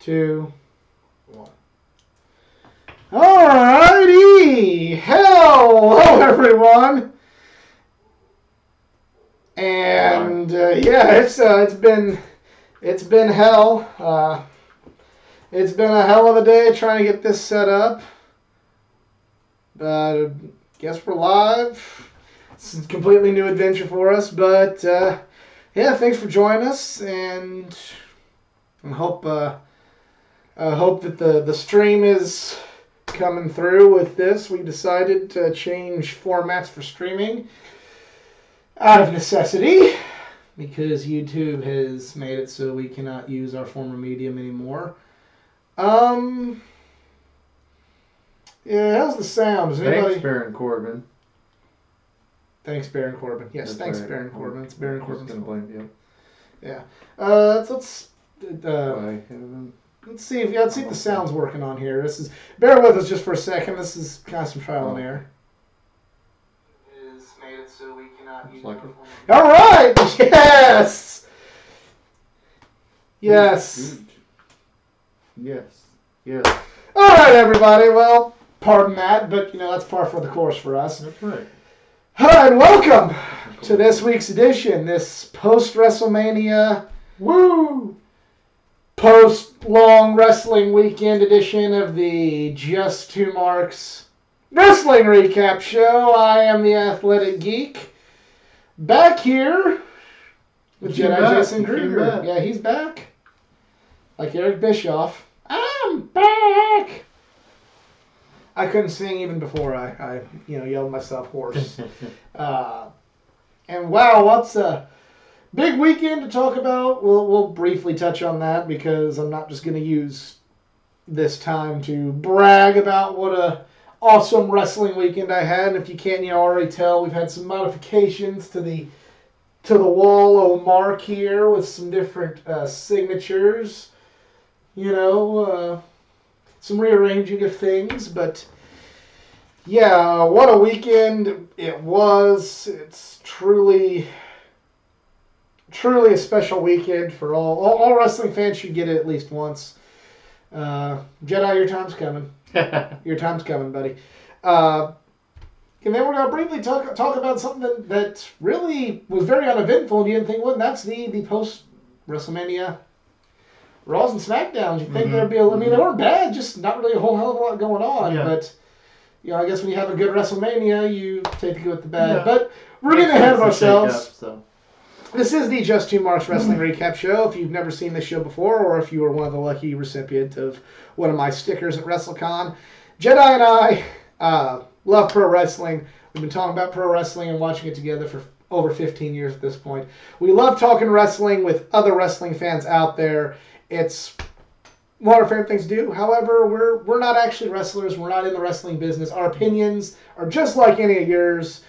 2, 1. Alrighty! Hello, everyone! And yeah, it's been hell. It's been a hell of a day trying to get this set up. But guess we're live. It's a completely new adventure for us. But yeah, thanks for joining us, and I hope that the stream is coming through with this. We decided to change formats for streaming out of necessity, because YouTube has made it so we cannot use our former medium anymore. Yeah, how's the sound? Thanks, Baron Corbin. Thanks, Baron Corbin. Yes, That's thanks, right. Baron Corbin. It's Baron Corbin's going to fault. blame you. Yeah. Let's see if the sound's working on here. Bear with us just for a second. This is kind of some trial and error. Made it so we cannot use it. All right. Yes. Yes. Yes. All right, everybody. Well, pardon that, but that's par for the course for us. That's right. All right, welcome to this week's edition. This post-WrestleMania, post-long wrestling weekend edition of the Just Two Marks Wrestling Recap Show. I am the Athletic Geek, back here with Jedi Jason Kruger. Yeah, he's back. Like Eric Bischoff. I'm back! I couldn't sing even before I yelled myself hoarse. And wow, what's a big weekend to talk about? We'll briefly touch on that, because I'm not just going to use this time to brag about what a awesome wrestling weekend I had. And if you can't already tell, we've had some modifications to the wall mark here with some different signatures. Some rearranging of things, but yeah, what a weekend it was. It's truly a special weekend for all wrestling fans. Should get it at least once. Jedi, your time's coming. Your time's coming, buddy. And then we're gonna briefly talk about something that really was very uneventful, and you didn't think would. And that's the post WrestleMania Raws and SmackDowns. You'd think there'd be they weren't bad, just not really a whole hell of a lot going on. Yeah. But I guess when you have a good WrestleMania, you take the good with the bad. Yeah. But we're getting ahead of ourselves. This is the Just Two Marks Wrestling Recap Show. If you've never seen this show before, or if you were one of the lucky recipients of one of my stickers at WrestleCon, Jedi and I love pro wrestling. We've been talking about pro wrestling and watching it together for over 15 years at this point. We love talking wrestling with other wrestling fans out there. It's one of our favorite things to do. However, we're not actually wrestlers. We're not in the wrestling business. Our opinions are just like any of yours.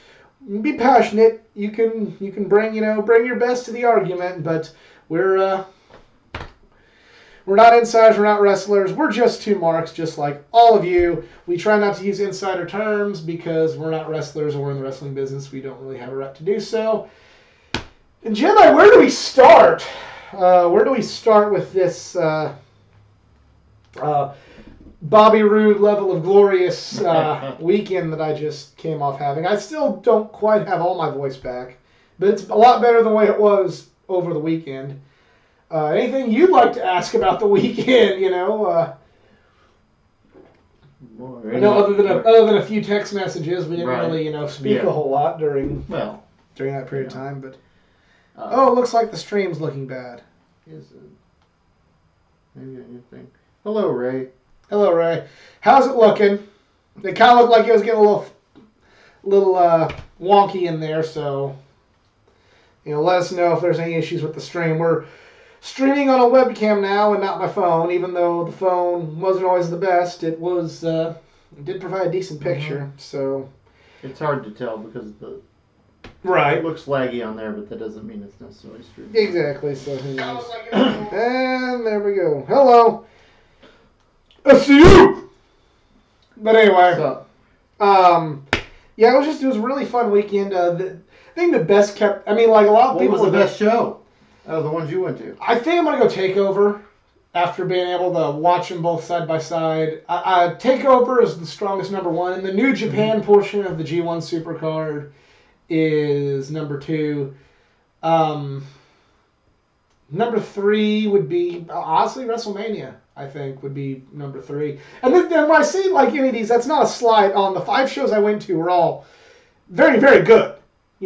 Be passionate. You can bring your best to the argument, but we're not insiders. We're not wrestlers. We're just two marks, just like all of you. We try not to use insider terms because we're not wrestlers or we're in the wrestling business. We don't really have a right to do so. And Jedi, where do we start? Where do we start with this Bobby Roode level of glorious weekend that I just came off having? I still don't quite have all my voice back, but it's a lot better than the way it was over the weekend. Anything you'd like to ask about the weekend? I know other than a few text messages, we didn't really speak a whole lot during that period of time, but. It looks like the stream's looking bad. Is it? Maybe anything. Hello, Ray. Hello, Ray. How's it looking? It kind of looked like it was getting a little wonky in there, so let us know if there's any issues with the stream. We're streaming on a webcam now and not my phone, even though the phone wasn't always the best. It was it did provide a decent picture, so it's hard to tell because it looks laggy on there, but that doesn't mean it's necessarily streaming. Exactly, so who knows. And there we go. Hello. SCU! But anyway. Yeah, it was a really fun weekend. I think the best kept, a lot of people. What was the best show out of the ones you went to? I think I'm going to go TakeOver. after being able to watch them both side by side. TakeOver is the strongest number 1, and the New Japan portion of the G1 Supercard is number 2. Number 3 would be, honestly, WrestleMania, I think, would be number 3. And then when I say, like, any of these, that's not a slight on the 5 shows I went to were all very, very good.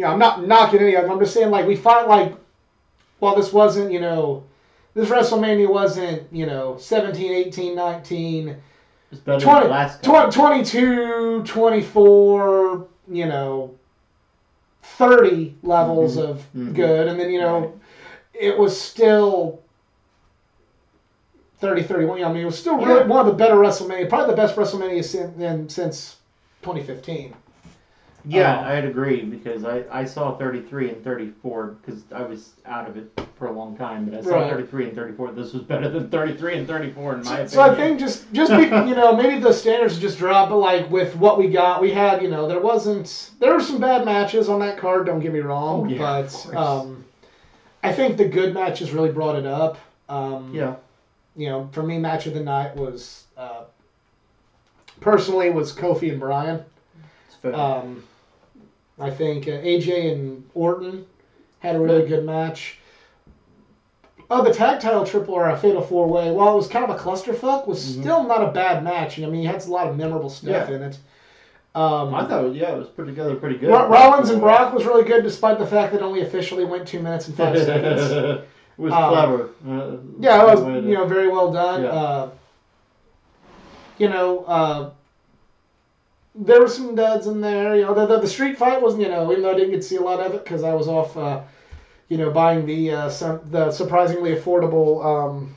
I'm not knocking any of them. I'm just saying, like, we find, like, while this wasn't, this WrestleMania wasn't, 17, 18, 19, It's better 20, than the last couple. 22, 24, 30 levels of good. And then, Right. it was still 30, 31. I mean, it was still really one of the better WrestleMania, probably the best WrestleMania since 2015. Yeah, I'd agree because I saw 33 and 34 because I was out of it for a long time, but I saw 33 and 34. This was better than 33 and 34 in my opinion. So I think just maybe the standards just dropped, but like with what we got, we had there were some bad matches on that card. Don't get me wrong, but I think the good matches really brought it up. For me, match of the night was personally was Kofi and Bryan. I think AJ and Orton had a really good match. The tag title triple or a fatal 4-way, while it was kind of a clusterfuck, was still not a bad match. I mean, it had a lot of memorable stuff in it. I thought, it was put together pretty good. Rollins and Brock was really good, despite the fact that it only officially went 2 minutes and 5 seconds. It was clever. It was very well done. Yeah. There were some duds in there. The street fight wasn't, even though I didn't get to see a lot of it because I was off, buying the surprisingly affordable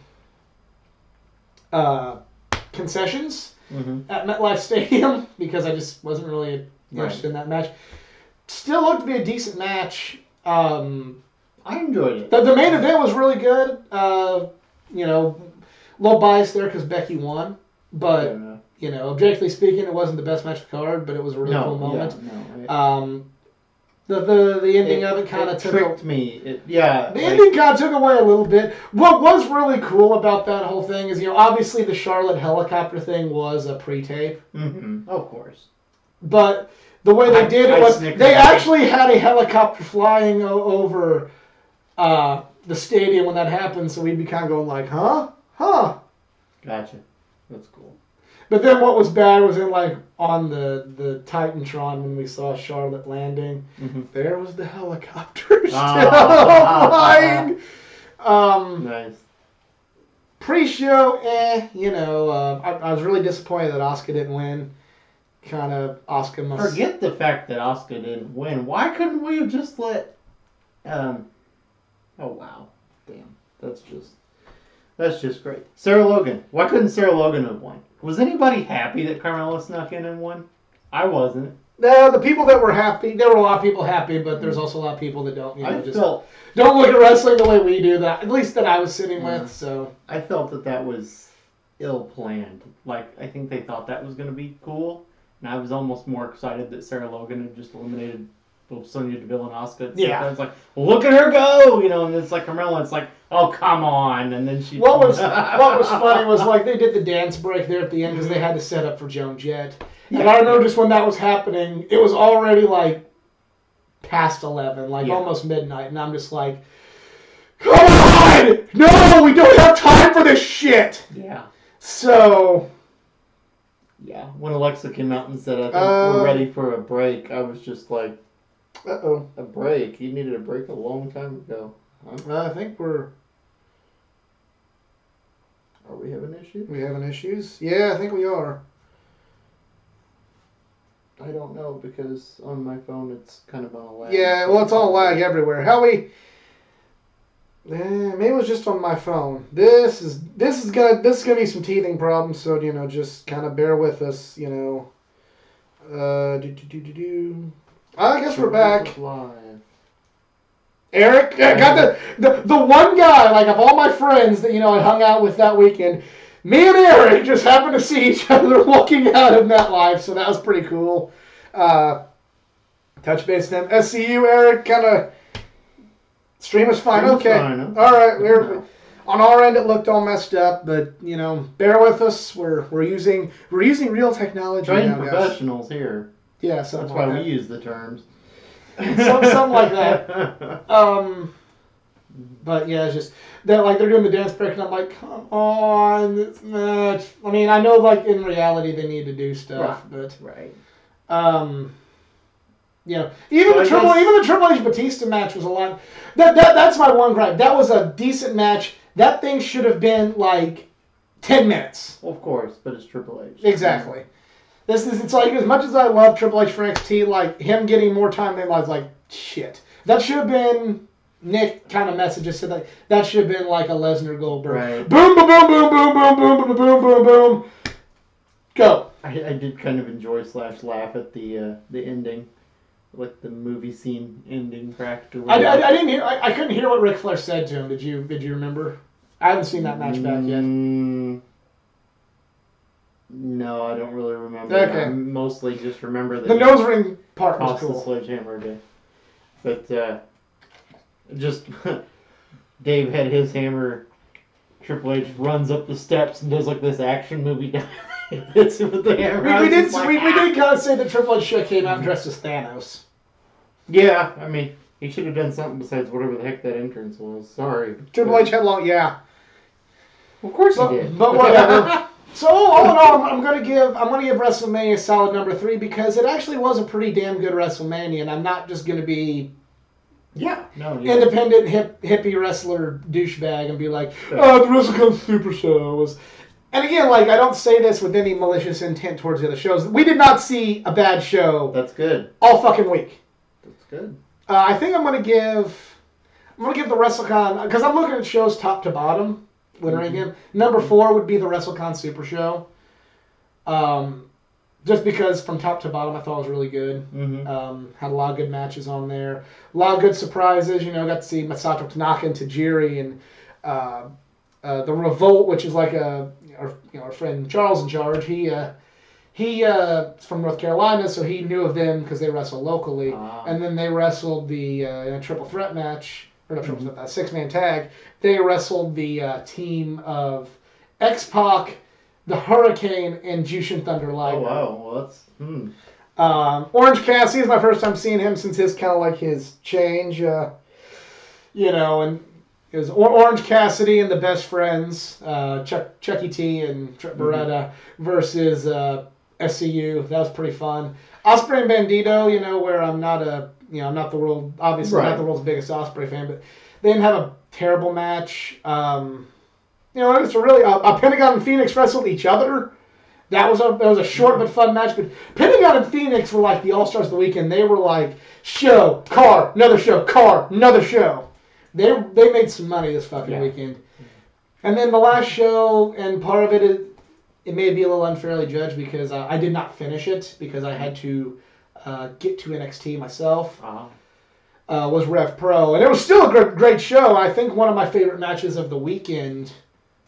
concessions at MetLife Stadium because I just wasn't really interested in that match. Still looked to be a decent match. I enjoyed it. The main event was really good. Low bias there because Becky won, but. Objectively speaking, it wasn't the best match of the card, but it was a really cool moment. The ending of it kind of tricked me. The ending kind of took away a little bit. What was really cool about that whole thing is, obviously the Charlotte helicopter thing was a pre-tape. Mm-hmm. Of course. But the way they did it was they actually had a helicopter flying over the stadium when that happened, so we'd be kind of going like, huh? Gotcha. That's cool. But then what was bad was on the Titantron when we saw Charlotte landing, there was the helicopter still flying. Nice. Pre-show, I was really disappointed that Asuka didn't win. Kind of Asuka must... Forget the fact that Asuka didn't win. Why couldn't we have just let... Oh, wow. Damn. That's just great. Sarah Logan. Why couldn't Sarah Logan have won? Was anybody happy that Carmella snuck in and won? I wasn't. No, the people that were happy, there were a lot of people happy, but there's also a lot of people that don't, don't look at wrestling the way we do. That at least that I was sitting with. So I felt that was ill planned. Like I think they thought that was going to be cool, and I was almost more excited that Sarah Logan had just eliminated both Sonya Deville and Asuka. Yeah, it's like look at her go, and it's like Carmella. It's like oh come on, and then she. What was funny was like they did the dance break there at the end because they had to set up for Joan Jett. Yeah. And I remember just when that was happening, it was already like past 11, almost midnight, and I'm just like, come on! No, we don't have time for this shit! Yeah. So... Yeah, when Alexa came out and said, I think we're ready for a break, I was just like, uh-oh. A break? You needed a break a long time ago. Huh? I think we're... Are we having issues? We having issues? Yeah, I think we are. I don't know because on my phone it's kind of on a lag. Yeah, well, it's on a lag everywhere. Maybe it was just on my phone. This is gonna be some teething problems. So just kind of bear with us. I guess we're back. Live. Eric, got the one guy of all my friends that I hung out with that weekend. Me and Eric just happened to see each other walking out of MetLife, so that was pretty cool. Touch base with them. SCU, Eric, kind of stream is fine. Okay. Fine. All right. on our end it looked all messed up, but bear with us. We're using real technology Trained now, guys. professionals here. Yeah, That's something why like we use the terms. something like that. But yeah, it's just that they're doing the dance break, and I'm like, come on, this match. I mean, I know in reality they need to do stuff, but right. Even the Triple H Batista match was a lot. That's my one gripe. That was a decent match. That thing should have been 10 minutes. Well, of course, but it's Triple H. Exactly. It's as much as I love Triple H for NXT, him getting more time than I was like, shit. That should have been Nick kind of messages said that should have been a Lesnar Goldberg. Right. Boom, boom, boom, boom, boom, boom, boom, boom, boom, boom, boom. Go. I did kind of enjoy / laugh at the ending, the movie scene ending practically. I didn't hear. I couldn't hear what Ric Flair said to him. Did you remember? I haven't seen that match back yet. No, I don't really remember. Okay. I mostly just remember the nose ring part was cool. The sledgehammer did. But just Dave had his hammer. Triple H runs up the steps and does this action movie down. Hits him with the hammer. We did kind of say that Triple H should have came out dressed as Thanos. Yeah, I mean, he should have done something besides whatever the heck that entrance was. Sorry. Triple H had yeah. Well, of course he did. But whatever. So all in all, I'm gonna give WrestleMania solid number 3 because it actually was a pretty damn good WrestleMania, and I'm not just gonna be independent hippie wrestler douchebag and be like, the WrestleCon Super Show was. And again, I don't say this with any malicious intent towards the other shows. We did not see a bad show. That's good. All fucking week. That's good. I think I'm gonna give the WrestleCon because I'm looking at shows top to bottom. Again, number 4 would be the WrestleCon Super Show. Just because from top to bottom I thought it was really good. Mm-hmm. Had a lot of good matches on there. A lot of good surprises. Got to see Masato Tanaka and Tajiri and the Revolt, which is our friend Charles in charge. He from North Carolina, so he knew of them because they wrestle locally. And then they wrestled the triple threat match. Or not triple threat, 6-man tag. They wrestled the team of X-Pac, the Hurricane, and Jushin Thunder Liger. Oh, wow. Well, that's... Orange Cassidy is my first time seeing him since his kind of his change. And it was Orange Cassidy and the Best Friends, Chucky T and Trent Beretta versus SCU. That was pretty fun. Ospreay and Bandito, where I'm not I'm not the world, obviously not the world's biggest Ospreay fan, but they didn't have a terrible match. It was really a Pentagon and Phoenix wrestled each other. That was a short but fun match. But Pentagon and Phoenix were the All Stars of the weekend. They were show, car, another show, car, another show. They made some money this fucking weekend. And then the last show, and part of it may be a little unfairly judged because I did not finish it because I had to get to NXT myself. Was Rev Pro, and it was still a great show. I think one of my favorite matches of the weekend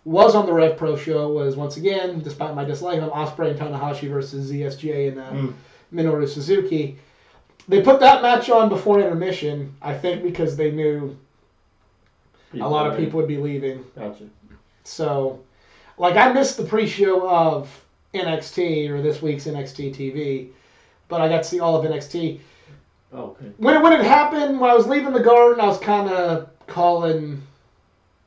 was on the Rev Pro show. Was once again, despite my dislike of Ospreay and Tanahashi versus ZSJ and Minoru Suzuki. They put that match on before intermission, I think, because they knew a lot of people would be leaving. Gotcha. So, I missed the pre-show of NXT or this week's NXT TV, but I got to see all of NXT. Okay. When it happened, when I was leaving the Garden, I was kind of calling,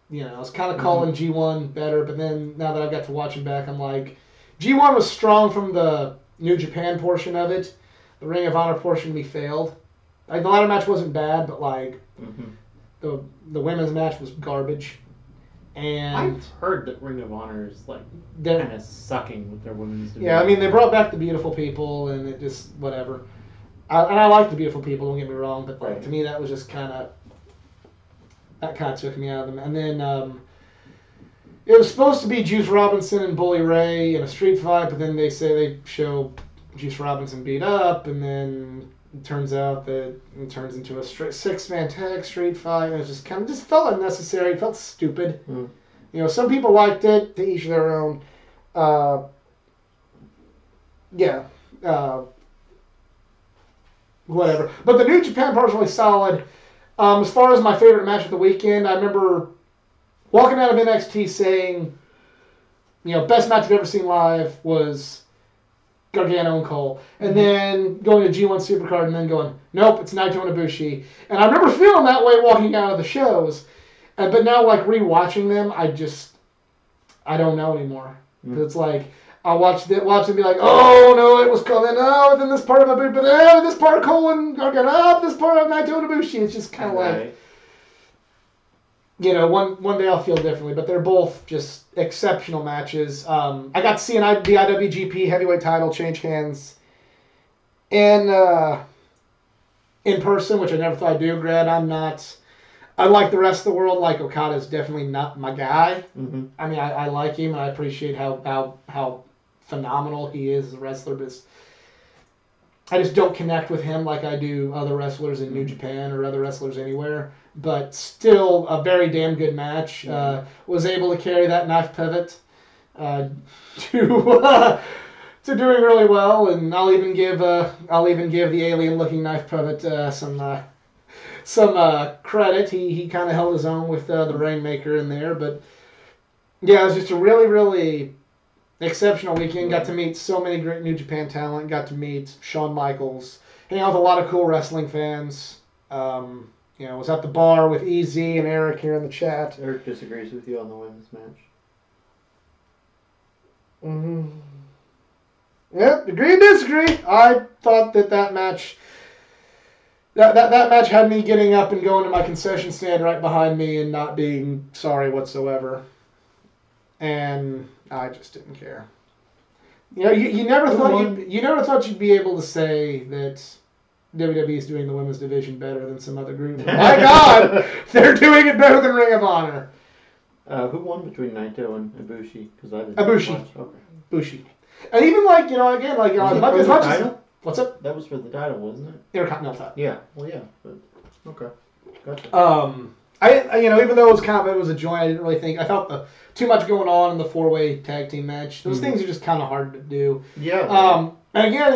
calling G1 better. But then now that I got to watch it back, I'm like, G1 was strong from the New Japan portion of it. The Ring of Honor portion of me failed. The ladder match wasn't bad, but the women's match was garbage. And I've heard that Ring of Honor is kind of sucking with their women's division. Yeah, I mean they brought back the beautiful people, and it just whatever. And I like the beautiful people. Don't get me wrong, but to me that was just kind of took me out of them. And then it was supposed to be Juice Robinson and Bully Ray in a street fight, but then they say they show Juice Robinson beat up, and then it turns out that it turns into a 6-man tag street fight, and it just felt unnecessary. It felt stupid. Some people liked it. To each their own. Whatever. But the New Japan part was really solid. As far as my favorite match of the weekend, I remember walking out of NXT saying, best match I've ever seen live was Gargano and Cole. And then going to G1 Supercard and then going, nope, it's Naito and Ibushi. And I remember feeling that way walking out of the shows. But now, like, rewatching them, I don't know anymore. It's like, I'll watch them be like, oh, no, it was Cole. Oh, then this part of Ibushi, but this part of Cole and Gargano. Oh, this part of Naito and Ibushi. It's just kind of like, one day I'll feel differently. But they're both just exceptional matches. I got to see the IWGP Heavyweight title change hands in person, which I never thought I'd do. Grant, I'm not... Unlike the rest of the world, like Okada is definitely not my guy. Mm-hmm. I mean, I like him and I appreciate how phenomenal he is as a wrestler, but I just don't connect with him like I do other wrestlers in New Japan or other wrestlers anywhere. But still, a very damn good match. Was able to carry that knife pivot to doing really well, and I'll even give the alien-looking knife pivot some credit. He kind of held his own with the Rainmaker in there, but yeah, it was just a really, really exceptional weekend. Got to meet so many great New Japan talent. Got to meet Shawn Michaels. Hang out with a lot of cool wrestling fans. Was at the bar with EZ and Eric here in the chat. Eric disagrees with you on the women's match. Mm-hmm. Yep, agree and disagree. I thought that match... That match had me getting up and going to my concession stand right behind me and not being sorry whatsoever. And I just didn't care. You never thought you'd be able to say that WWE is doing the women's division better than some other group. My God, they're doing it better than Ring of Honor. Who won between Naito and Ibushi? Ibushi. Okay. Ibushi. And even as much as... What's up? That was for the title, wasn't it? Intercontinental title. Yeah. Well, yeah. But, okay. Gotcha. Even though it was a joint, I didn't really think... I felt too much going on in the 4-way tag team match. Those things are just kind of hard to do. Yeah. And again,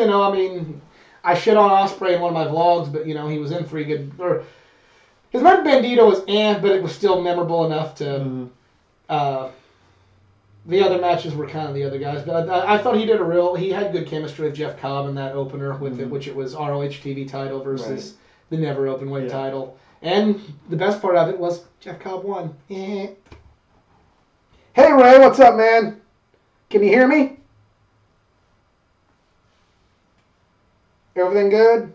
I shit on Ospreay in one of my vlogs, but, he was in 3 good... Or, his match Bandito was but it was still memorable enough to... The other matches were kind of the other guys, but I thought he had good chemistry with Jeff Cobb in that opener with it, which it was ROH TV title versus the Never Openweight title. And the best part of it was Jeff Cobb won. Hey Ray, what's up, man? Can you hear me? Everything good?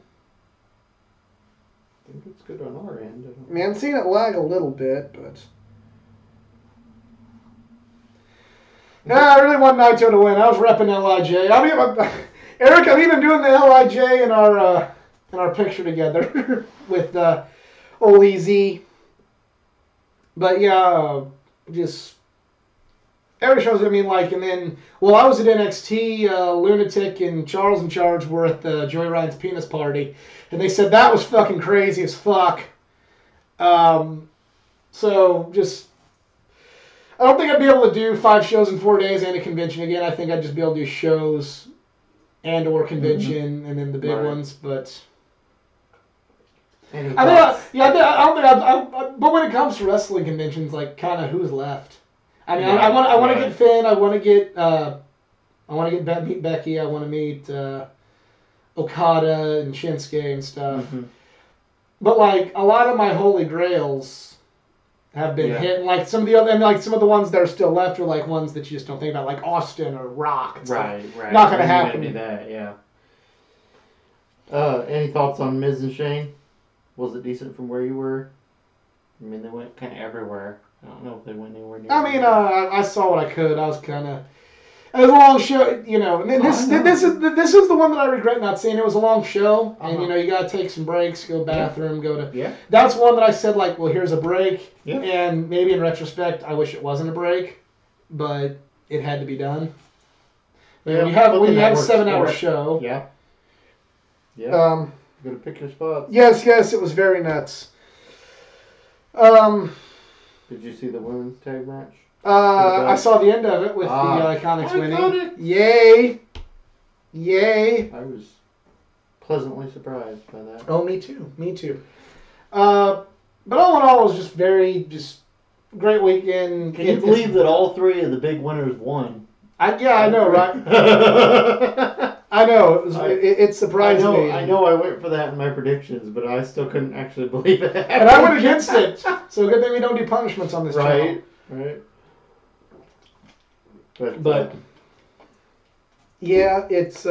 I think it's good on our end. I'm seeing it lag a little bit, but... Yeah, I really want Naito to win. I was repping LIJ. Eric, I'm even doing the LIJ in our picture together with OEZ. But yeah, just every shows. And then while I was at NXT, Lunatic and Charles in Charge were at the Joey Ryan's penis party, and they said that was fucking crazy as fuck. So just. I don't think I'd be able to do 5 shows in 4 days and a convention again. I think I'd just be able to do shows and or convention and then the big ones. But but when it comes to wrestling conventions, like kind of who's left? I mean, I want to get Finn. I want to meet Becky. I want to meet Okada and Shinsuke and stuff. Mm-hmm. But like a lot of my holy grails have been hit, and like some of the other, and like some of the ones that are still left are like ones that you just don't think about, like Austin or Rock. It's right. Not gonna happen. Do that, yeah. Any thoughts on Miz and Shane? Was it decent from where you were? I mean, they went kind of everywhere. I don't know if they went anywhere near. I mean, I saw what I could. I was kind of. It was a long show, And this is the one that I regret not seeing. It was a long show, and you gotta take some breaks, go to the bathroom, go to. Yeah. That's one that I said like, well, here's a break, and maybe in retrospect, I wish it wasn't a break, but it had to be done. When you have a 7-hour show. Yeah. Yeah. You gotta pick your spots. Yes, it was very nuts. Did you see the women's tag match? I saw the end of it with the Iconics winning. Yay! I was pleasantly surprised by that. Oh, me too. But all in all, it was just very great weekend. Can you believe that all three of the big winners won? I know, right? I know. It surprised me. I know. I went for that in my predictions, but I still couldn't actually believe it. And I went against it. So good thing we don't do punishments on this channel. Right. But yeah, it's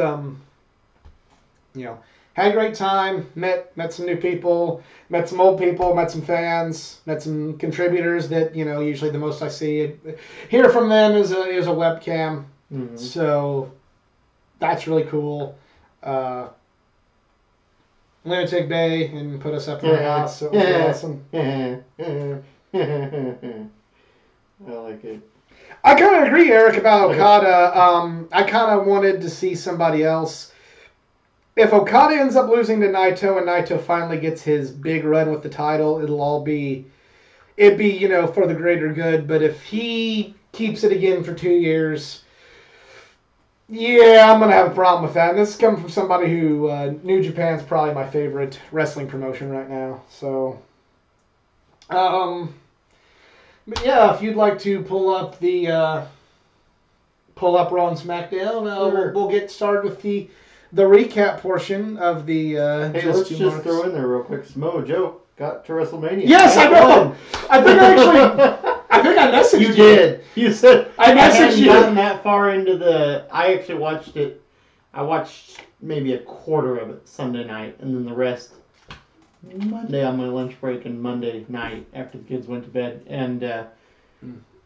had a great time. Met some new people. Met some old people. Met some fans. Met some contributors that usually the most I hear from them is a webcam. Mm-hmm. So that's really cool. Lunatic Bay and put us up in their house. So it was awesome. I like it. I kind of agree, Eric, about Okada. I kind of wanted to see somebody else. If Okada ends up losing to Naito and Naito finally gets his big run with the title, it'd be for the greater good. But if he keeps it again for 2 years, yeah, I'm going to have a problem with that. And this is coming from somebody who New Japan's probably my favorite wrestling promotion right now. So, but yeah, if you'd like to pull up Raw and SmackDown, Sure. we'll get started with the recap portion of the. Hey, let's just throw in there real quick. Samoa Joe got to WrestleMania. Yes, I know. I think I messaged you. You did. You said I messaged you. I hadn't gotten that far into the. I actually watched it. I watched maybe a quarter of it Sunday night, and then the rest Monday on my lunch break and Monday night after the kids went to bed. And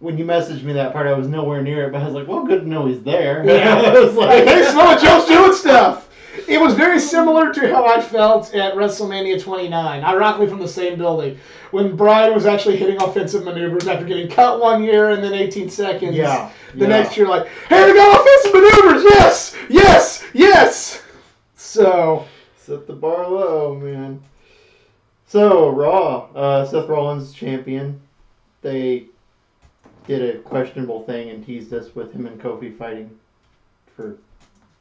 when you messaged me that part, I was nowhere near it, but I was like, well, good to know he's there. Yeah. I was like, hey, Samoa Joe's doing stuff. It was very similar to how I felt at WrestleMania 29, ironically from the same building, when Bryan was actually hitting offensive maneuvers after getting cut 1 year and then 18 seconds. Yeah. The next year, like, hey, we got offensive maneuvers! Yes! Yes! Yes! So. Set the bar low, man. So, Raw. Seth Rollins champion. They did a questionable thing and teased us with him and Kofi fighting for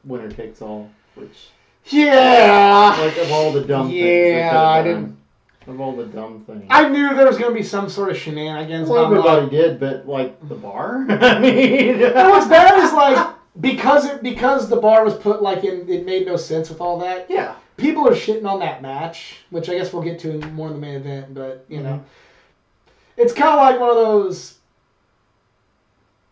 winner takes all, which... Yeah! Like, of all the dumb things. Yeah, I didn't... Of all the dumb things. I knew there was going to be some sort of shenanigans. Well, everybody did, but, like, the bar? I mean... what's bad is, like, because the bar was put, like, in... It made no sense with all that. Yeah. People are shitting on that match, which I guess we'll get to more in the main event, but, you know. It's kind of like one of those...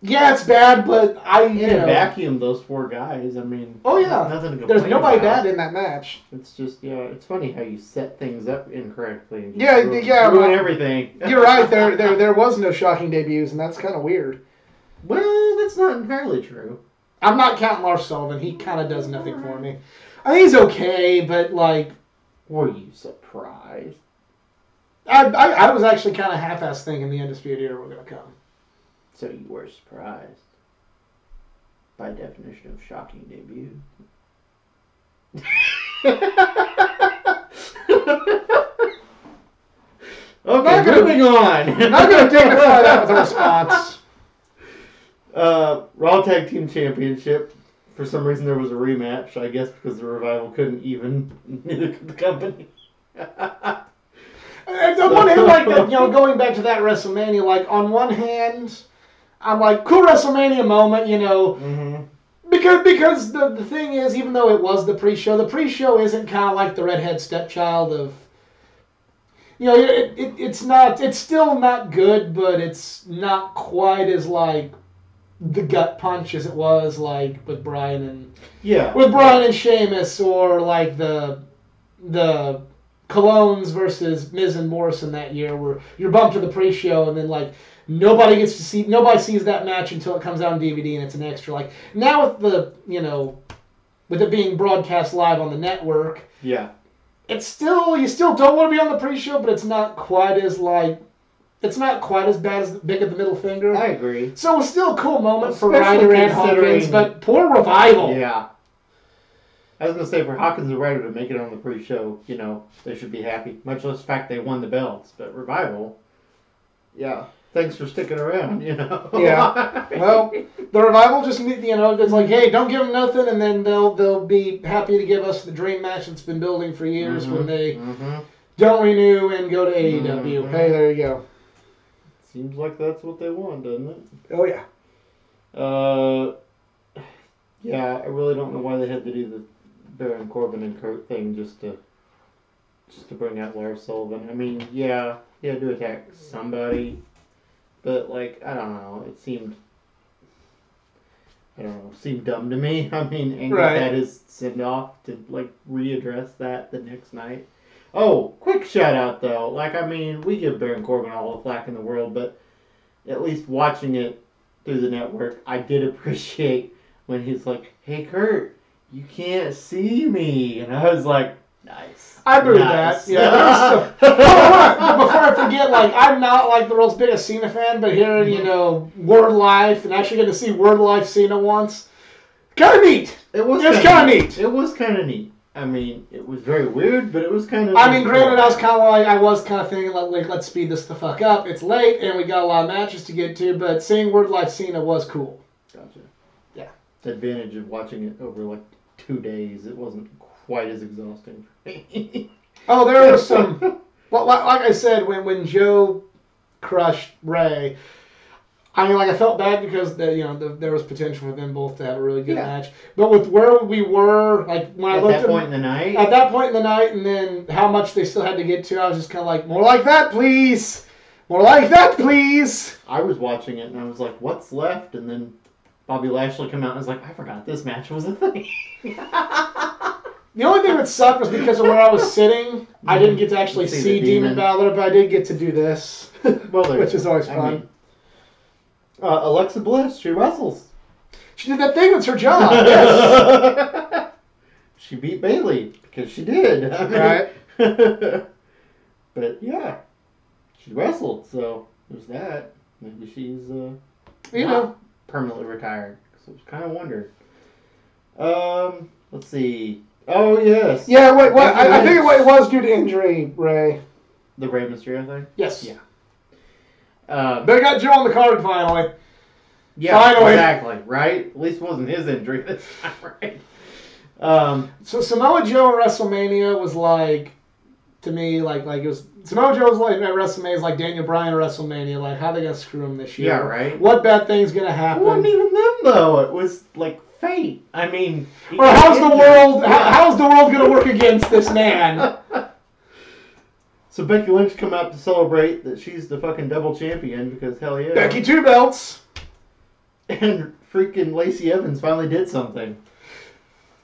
Yeah, it's bad, but vacuum those four guys. I mean, oh yeah, nothing to complain there's nobody about. bad in that match. It's just it's funny how you set things up incorrectly. And ruin everything. You're right. There was no shocking debuts, and that's kind of weird. Well, that's not entirely true. I'm not counting Lars Sullivan. He kind of does nothing for me. I think he's okay, but like, were you surprised? I was actually kind of half-assed thinking the Undisputed Era were going to come. So you were surprised. By definition of shocking debut. Okay, moving on. I'm not going to dignify that with a response. Raw Tag Team Championship. For some reason there was a rematch. I guess because the Revival couldn't even the company. On one hand, like, going back to that WrestleMania, like, on one hand... I'm like, cool WrestleMania moment, because the thing is, even though it was the pre-show isn't kind of like the redhead stepchild of, it's still not good, but it's not quite as like the gut punch as it was like with Bryan and Sheamus, or like the Colognes versus Miz and Morrison that year, where you're bumped to the pre-show and then like. Nobody sees that match until it comes out on DVD and it's an extra. Like now with it being broadcast live on the network, it's still, you still don't want to be on the pre-show, but it's not quite as bad as big of the middle finger. I agree. So it's still a cool moment for Ryder and Hawkins, but poor Revival. Yeah. I was gonna say, for Hawkins and Ryder to make it on the pre-show, they should be happy. Much less the fact they won the belts, but Revival, thanks for sticking around, Yeah. Well, the Revival just need, it's like, hey, don't give them nothing, and then they'll be happy to give us the dream match that's been building for years when they don't renew and go to AEW. Hey, there you go. It's Seems like that's what they want, doesn't it? Oh yeah. Yeah, I really don't know why they had to do the Baron Corbin and Kurt thing just to bring out Lars Sullivan. I mean, yeah, he had to attack somebody, but like I don't know, it seemed dumb to me. I mean, Angle had his send off to like readdress that the next night. Oh, quick shout out though. Like I mean, we give Baron Corbin all the flack in the world, but at least watching it through the network, I did appreciate when he's like, "Hey Kurt, you can't see me," and I was like, "Nice." I agree with that. Yeah. Before I forget, like I'm not like the world's biggest Cena fan, but hearing Word Life and actually getting to see Word Life Cena once, kind of neat. It was kind of neat. It was kind of neat. I mean, it was very weird, but it was kind of. I mean, granted, I was kind of thinking like let's speed this the fuck up. It's late and we got a lot of matches to get to, but seeing Word Life Cena was cool. Gotcha. Yeah. The advantage of watching it over like 2 days, it wasn't quite as exhausting for me. Oh, there was some. Well, like I said, when Joe crushed Ray, I mean, like I felt bad because there was potential for them both to have a really good match. But with where we were, like when I looked at that point in the night, and then how much they still had to get to, I was just kind of like, more like that, please, more like that, please. I was watching it and I was like, what's left? And then Bobby Lashley came out and was like, I forgot this match was a thing. The only thing that sucked was because of where I was sitting, I didn't get to actually see Demon Balor, but I did get to do this, which is always fun. I mean, Alexa Bliss, she wrestles. She did that thing that's her job. Yes. She beat Bayley because she did. I mean, right. But yeah, she wrestled, so there's that. Maybe she's permanently retired. So I was kind of wondering. Let's see. Oh yes. Yeah. Wait. What? I think it was due to injury, Ray. The Rey Mysterio thing. Yes. Yeah. They got Joe on the card finally. Yeah, finally. Exactly, right? At least it wasn't his injury this time, right? So Samoa Joe at WrestleMania was like, to me, like it was, Samoa Joe was like at WrestleMania, is like Daniel Bryan at WrestleMania, like how they gonna screw him this year? Yeah, right. What bad thing's gonna happen? It wasn't even them though. It was like fate. I mean, or how's the world? How's the world gonna work against this man? So Becky Lynch come out to celebrate that she's the fucking double champion because hell yeah. Becky 2 belts. And freaking Lacey Evans finally did something.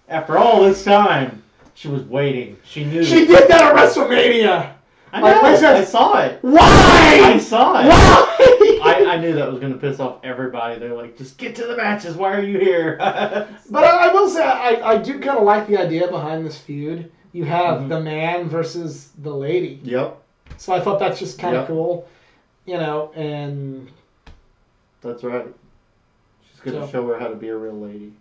After all this time, she was waiting. She knew. She did that at WrestleMania. I know. I saw it. Why? I saw it. Why? I knew that was going to piss off everybody. They're like, just get to the matches. Why are you here? But I will say, I do kind of like the idea behind this feud. You have the man versus the lady. Yep. So I thought that's just kind of cool. And... That's right. She's going to show her how to be a real lady.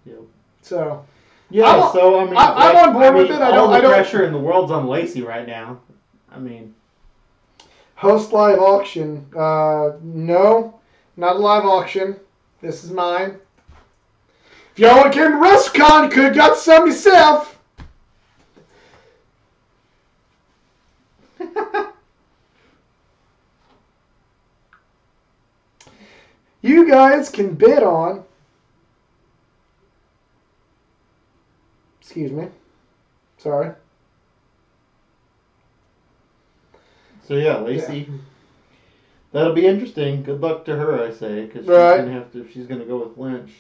Yep. So... Yeah, I'm on board with it. All the pressure in the world's on Lacey right now. I mean... Host live auction. No, not a live auction. This is mine. If y'all came to WrestleCon, you could have got some yourself. You guys can bid on... Excuse me. Sorry. So yeah, Lacey. Yeah. That'll be interesting. Good luck to her, I say, because she's gonna go with Lynch.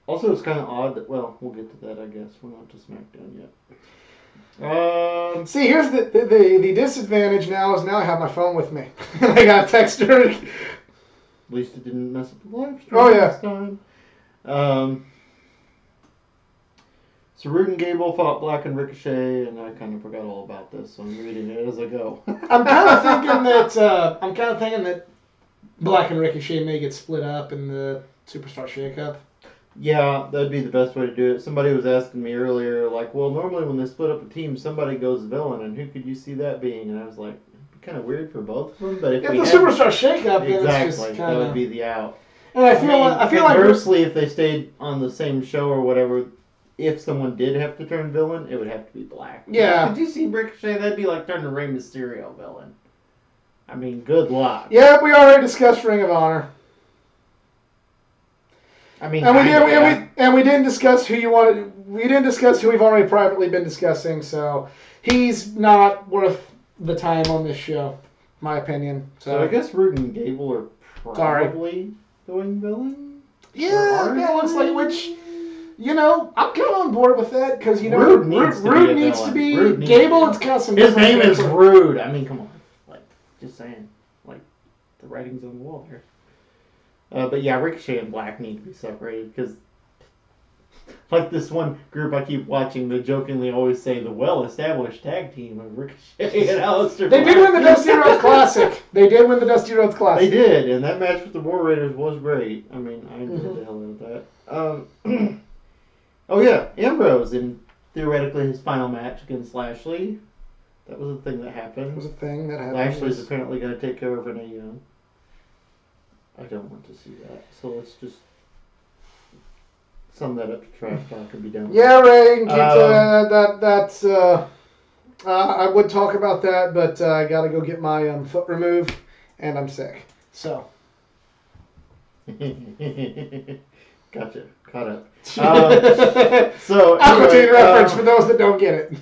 Also, it's kind of odd that. Well, we'll get to that, I guess. We're not to SmackDown yet. See, here's the disadvantage now is I have my phone with me. I got to text her. At least it didn't mess up the live stream this time. So Roode and Gable fought Black and Ricochet, and I kind of forgot all about this, so I'm reading it as I go. I'm kind of thinking that Black and Ricochet may get split up in the Superstar Shakeup. Yeah, that'd be the best way to do it. Somebody was asking me earlier, like, well, normally when they split up a team, somebody goes villain, and who could you see that being? And I was like, it'd be kind of weird for both of them, but if Superstar Shakeup, then exactly, it's just that would be the out. And I feel like conversely, if they stayed on the same show or whatever. If someone did have to turn villain, it would have to be Black. Yeah. Could you see Ricochet? That'd be like turning Rey Mysterio villain. I mean, good luck. Yeah, we already discussed Ring of Honor. I mean, And we didn't discuss who you wanted. We didn't discuss who we've already privately been discussing. So he's not worth the time on this show, my opinion. So I guess Roode and Gable are probably going villain. Yeah, that looks like which. You know, I'm kind of on board with that because you know Roode needs to be Gable. It's got some. His name is Roode. I mean, come on, like just saying, like the writing's on the wall here. But yeah, Ricochet and Black need to be separated because, like this one group I keep watching, they jokingly always say the well-established tag team of Ricochet and Aleister Black. They did win the Dusty Rhodes Classic. They did win the Dusty Rhodes Classic. They did, and that match with the War Raiders was great. I mean, I enjoyed the hell out of that. Oh yeah, Ambrose in theoretically his final match against Lashley. That was a thing that happened. It was a thing that happened. Lashley's apparently going to take care of Renee Young. I don't want to see that. So let's just sum that up to trash talk and be done with Yeah, Ray, that's I would talk about that, but I got to go get my foot removed, and I'm sick. So. Gotcha. Caught up. So Aqua Teen reference for those that don't get it.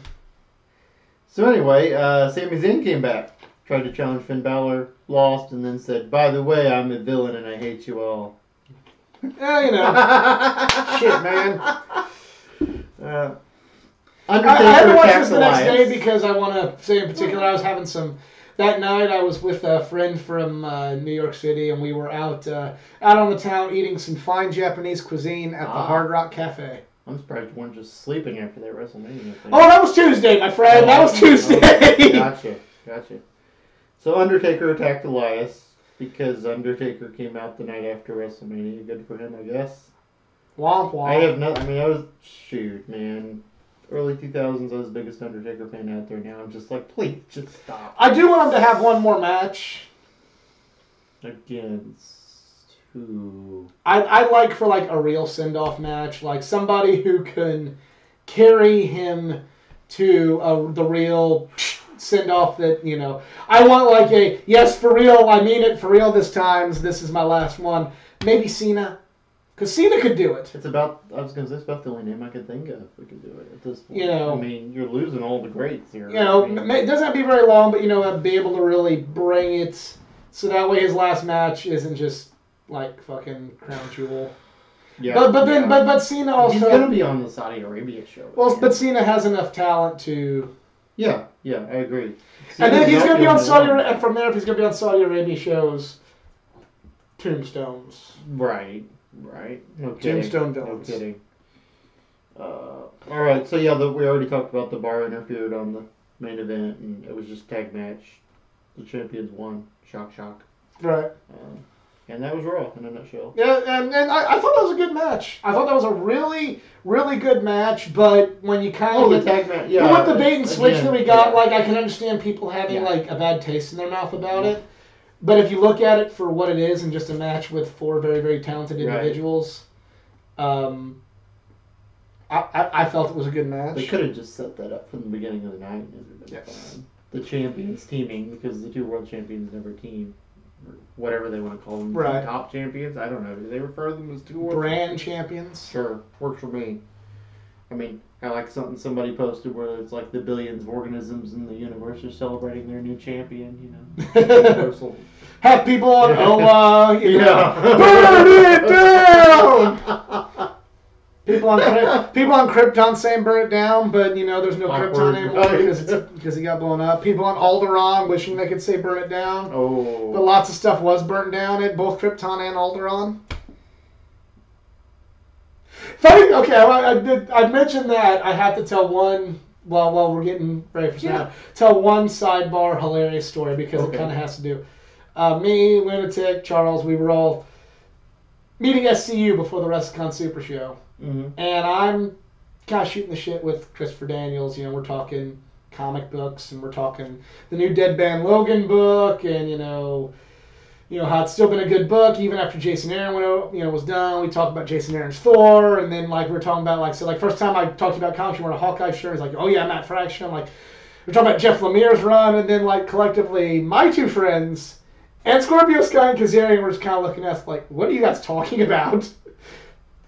So anyway, Sami Zayn came back, tried to challenge Finn Balor, lost, and then said, "By the way, I'm a villain and I hate you all." Yeah, you know. Shit, man. I had to watch this the next day because I want to say in particular I was having some. That night I was with a friend from New York City and we were out on the town eating some fine Japanese cuisine at the Hard Rock Cafe. I'm surprised you weren't just sleeping after that WrestleMania thing. Oh, that was Tuesday, my friend. That was Tuesday. Gotcha. So Undertaker attacked Elias because Undertaker came out the night after WrestleMania. Good for him, I guess. Womp womp. I was man. Early 2000s, I was the biggest Undertaker fan out there. Now I'm just like, please, just stop. I do want him to have one more match. Against who? I'd like for like a real send-off match. Like somebody who can carry him to the real send-off that, you know. I want like a, yes, for real, I mean it for real this time. This is my last one. Maybe Cena. Because Cena could do it. It's about the only name I could think of who could do it at this point. You know, I mean, you're losing all the greats here. You know, it doesn't have to be very long, but, you know, be able to really bring it so that way his last match isn't just like fucking Crown Jewel. Yeah. But Cena also. He's going to be on the Saudi Arabia show. Well, but Cena has enough talent to. Yeah, I agree. And then he's going to be on Saudi Arabia, and from there, if he's going to be on Saudi Arabia shows, Tombstones. Right. No kidding. Tombstone villains. No kidding. All right. So yeah, we already talked about the bar interfered on the main event, and it was just tag match. The champions won. Shock. Right. And that was Raw in a nutshell. Yeah, and I thought that was a good match. I thought that was a really, really good match. But when you kind of the tag match, yeah. With the bait and switch that we got, like I can understand people having like a bad taste in their mouth about it. But if you look at it for what it is and just a match with four very, very talented individuals, I felt it was a good match. They could have just set that up from the beginning of the night. And it would have been fine. The champions teaming, because the two world champions never team. Or whatever they want to call them. Right. Top champions? I don't know. Do they refer to them as two world brand champions? Sure. Works for me. I mean, I like something somebody posted where it's like the billions of organisms in the universe are celebrating their new champion, you know. Universal. Have people on you know. Burn it down! People on Krypton saying burn it down, but you know there's no Krypton anymore because he got blown up. People on Alderaan wishing they could say burn it down. Oh. But lots of stuff was burnt down at both Krypton and Alderaan. Funny, okay, I mentioned that. I have to tell one, while we're getting ready for now, tell one sidebar hilarious story because it kind of has to do. Me, Lunatic, Charles, we were all meeting SCU before the WrestleCon Super Show. Mm-hmm. And I'm kind of shooting the shit with Christopher Daniels. You know, we're talking comic books and we're talking the new Deadpan Logan book and, you know how it's still been a good book even after Jason Aaron was done. We talked about Jason Aaron's Thor, and then like we were talking about first time I talked about comics, you wearing a Hawkeye shirt. He's like, oh yeah, Matt Fraction. I'm like, we're talking about Jeff Lemire's run, and then like collectively, my two friends and Scorpio Sky and Kazarian were just kind of looking at us like, "What are you guys talking about?"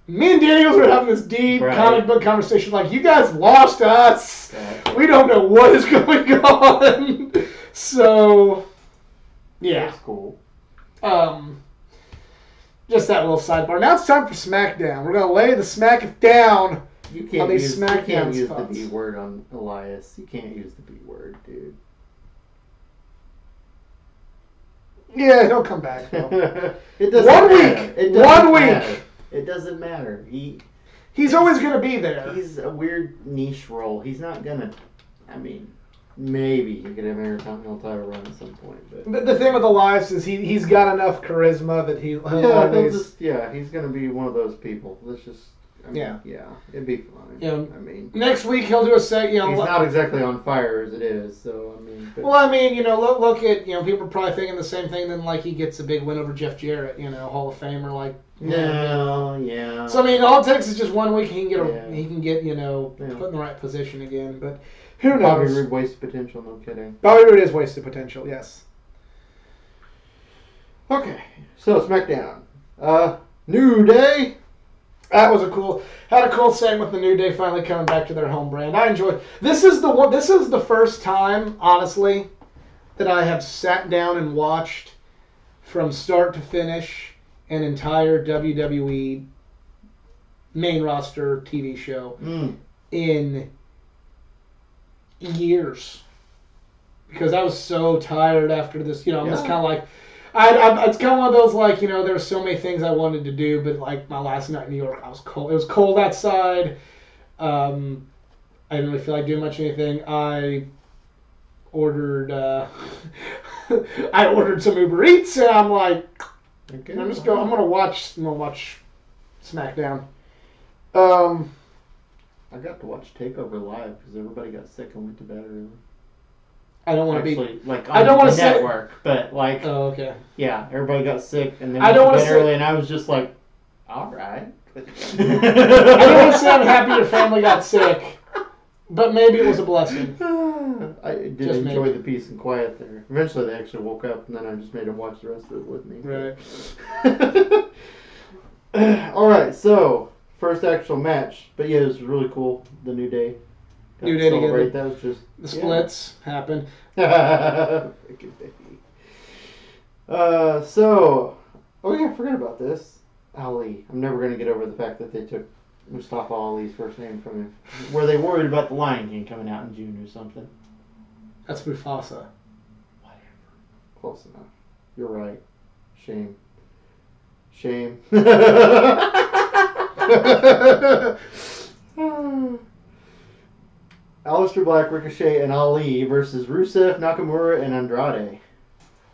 Me and Daniels were having this deep comic book conversation, like, "You guys lost us. We don't know what is going on." So, yeah, that's cool. Just that little sidebar. Now it's time for SmackDown. We're gonna lay the smack down. You can't use the B word on Elias. You can't use the B word, dude. Yeah, he'll come back. It doesn't matter. 1 week. It doesn't matter. He's always gonna be there. He's a weird niche role. He's not gonna. I mean, maybe he could have an Intercontinental title run at some point. But the thing with Elias is he's got enough charisma that he'll always. He's gonna be one of those people. Let's just. Yeah, it'd be fun. Yeah, I mean, next week he'll do a set. He's not exactly on fire as it is, so I mean. Well, I mean, look at people are probably thinking the same thing. Then like he gets a big win over Jeff Jarrett, Hall of Famer, like. Yeah. So I mean, all it takes is just 1 week. He can get he can get put in the right position again. But who knows? Bobby Roode wasted potential. No kidding. Bobby Roode is wasted potential. Yes. Okay, so SmackDown. New Day. That was had a cool segment with the New Day finally coming back to their home brand. I enjoyed. This is the first time, honestly, that I have sat down and watched from start to finish an entire WWE main roster TV show in years. Because I was so tired after this. I'm just kind of like. It's kind of one of those, like, there were so many things I wanted to do, but, like, my last night in New York, I was cold. It was cold outside. I didn't really feel like doing much of anything. I ordered some Uber Eats, and I'm like, I'm gonna watch SmackDown. I got to watch TakeOver live because everybody got sick and went to bed early. I don't want to be like on the network, but like okay. Yeah, everybody got sick and then went to bed early, and I was just like, all right. I don't want to say I'm happy your family got sick, but maybe it was a blessing. I did enjoy the peace and quiet there. Eventually, they actually woke up, and then I just made them watch the rest of it with me. Right. All right, so first actual match, but yeah, this was really cool. The New Day. New Day together. That was just the splits happened. Oh yeah, I forgot about this. Ali. I'm never gonna get over the fact that they took Mustafa Ali's first name from him. Were they worried about the Lion King coming out in June or something? That's Mufasa. Whatever. Close enough. You're right. Shame. Aleister Black, Ricochet, and Ali versus Rusev, Nakamura, and Andrade.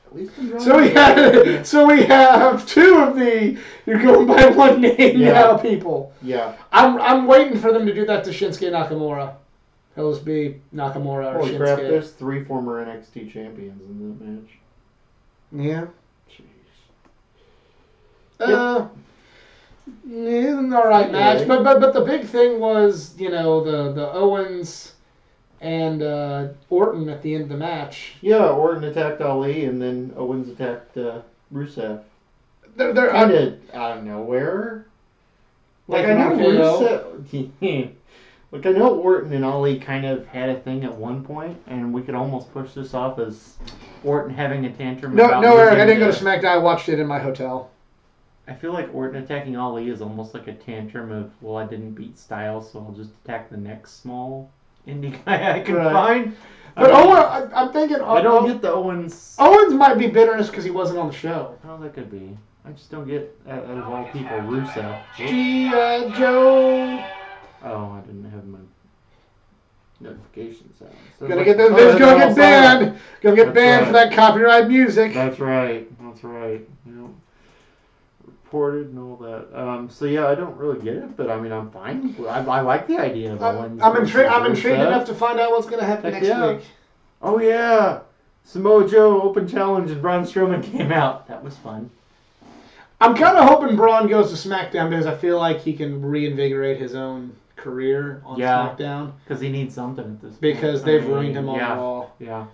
At least Andrade. So we have two of the you're going by one name now people. Yeah. I'm waiting for them to do that to Shinsuke Nakamura. He'll just be Nakamura or Holy Shinsuke. crap! There's 3 former NXT champions in that match. Yeah. Jeez. An alright match, but the big thing was the Owens and Orton at the end of the match. Yeah, Orton attacked Ali, and then Owens attacked Rusev. They're kind of out of nowhere. Like I know Rusev. Like I know Orton and Ali kind of had a thing at one point, and we could almost push this off as Orton having a tantrum. No, Eric, I didn't go to SmackDown. I watched it in my hotel. I feel like Orton attacking Ali is almost like a tantrum of, well, I didn't beat Styles, so I'll just attack the next small indie guy I can find. But I'm thinking... I don't get the Owens... Owens might be bitterness because he wasn't on the show. Oh, that could be. I just don't get, out of all people, Rusev. G.I. Joe... Oh, I didn't have my notification sound. So gonna get banned. Gonna get banned for that copyright music. That's right. Yep. Reported and all that. So yeah, I don't really get it, but I mean, I'm fine. I like the idea of Owens. I'm intrigued enough to find out what's gonna happen next week. Oh yeah, Samoa Joe Open Challenge and Braun Strowman came out. That was fun. I'm kind of hoping Braun goes to SmackDown because I feel like he can reinvigorate his own career on Yeah. SmackDown Because he needs something at this point. because they've ruined him on yeah. Raw. Yeah.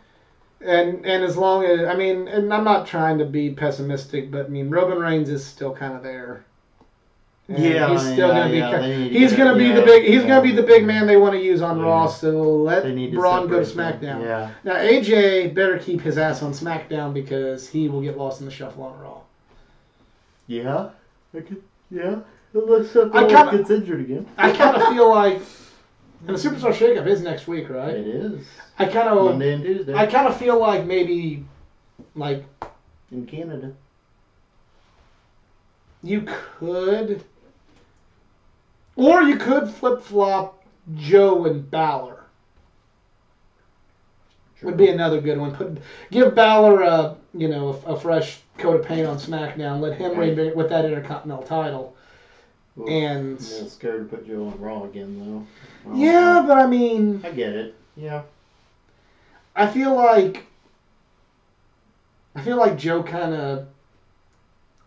And as long as and I'm not trying to be pessimistic, but I mean Roman Reigns is still kind of there. And he's still gonna be. He's gonna be the big. He's gonna be the big man they want to use on Raw. So let Braun go to SmackDown. Yeah. Now AJ better keep his ass on SmackDown because he will get lost in the shuffle on Raw. Yeah. Yeah. Unless something gets injured again. I kind of feel like, and the Superstar Shakeup is next week, right? It is. I kind of Monday and Tuesday. I kind of feel like maybe, like in Canada. You could, or you could flip flop Joe and Balor. Sure. Would be another good one. Give Balor a fresh coat of paint on SmackDown. Let him reign with that Intercontinental title. Oof, And I'm a little scared to put Joe on Raw again, though. Yeah, but I mean, I get it. Yeah. I feel like Joe kind of.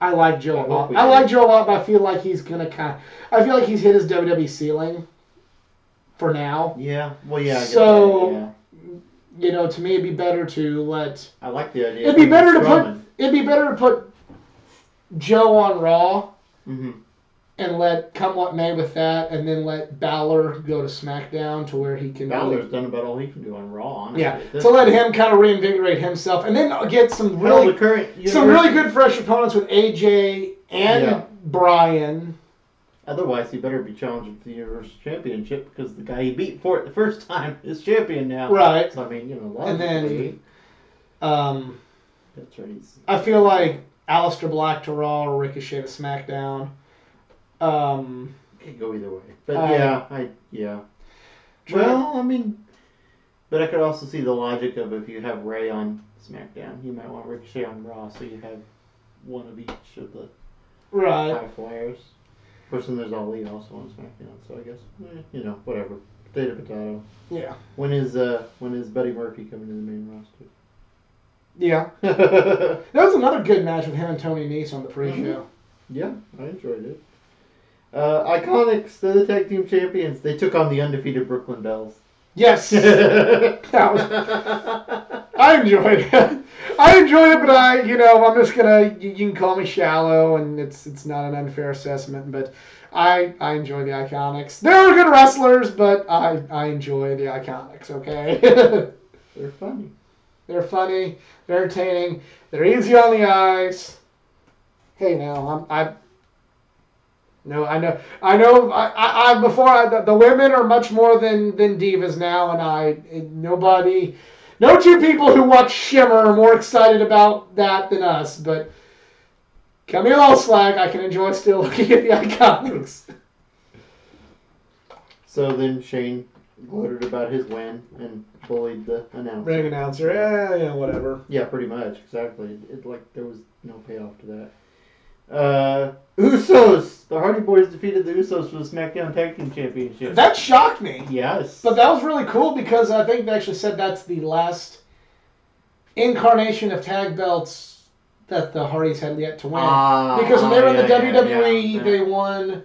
I like Joe a lot. I like Joe a lot, but I feel like he's gonna I feel like he's hit his WWE ceiling. For now. Yeah. Well, yeah. I get so. that, yeah. To me, it'd be better to let. I like the idea. It'd be better to put Joe on Raw, and let come what may with that, and then let Balor go to SmackDown to where he can. Balor's done about all he can do on Raw, honestly. Yeah, to let him kind of reinvigorate himself, and then get some really good fresh opponents with AJ and Bryan. Otherwise, he better be challenging for the Universal Championship because the guy he beat for it the first time is champion now. Right. So, I mean, and then, that's right. I feel like Aleister Black to Raw or Ricochet to SmackDown. Could go either way. But, yeah. Well, I mean, but I could also see the logic of if you have Ray on SmackDown, you might want Ricochet on Raw, so you have one of each of the high flyers. Of course, then there's Ali also on SmackDown, so I guess, whatever. Potato. Yeah. When is Buddy Murphy coming to the main roster? Yeah. That was another good match with him and Tony Nese on the pre-show. Yeah, I enjoyed it. Iconics, they're the tag team champions. They took on the undefeated Brooklyn Bells. Yes. I enjoyed it. I enjoyed it, but I'm just gonna. You can call me shallow, and it's not an unfair assessment, but I enjoy the Iconics. They're good wrestlers, but I enjoy the Iconics. Okay. They're funny. They're funny. They're entertaining. They're easy on the eyes. Hey, now I know. Before the women are much more than divas now, and no two people who watch Shimmer are more excited about that than us. But cut me a little slack. I can enjoy still looking at the Iconics. So then Shane gloated about his win and bullied the announcer. Ring announcer, yeah, whatever. Yeah, pretty much, exactly. There was no payoff to that. Usos! The Hardy Boys defeated the Usos for the SmackDown Tag Team Championship. That shocked me. Yes. But that was really cool because I think they actually said that's the last incarnation of tag belts that the Hardys had yet to win. Because when they were in the WWE, they won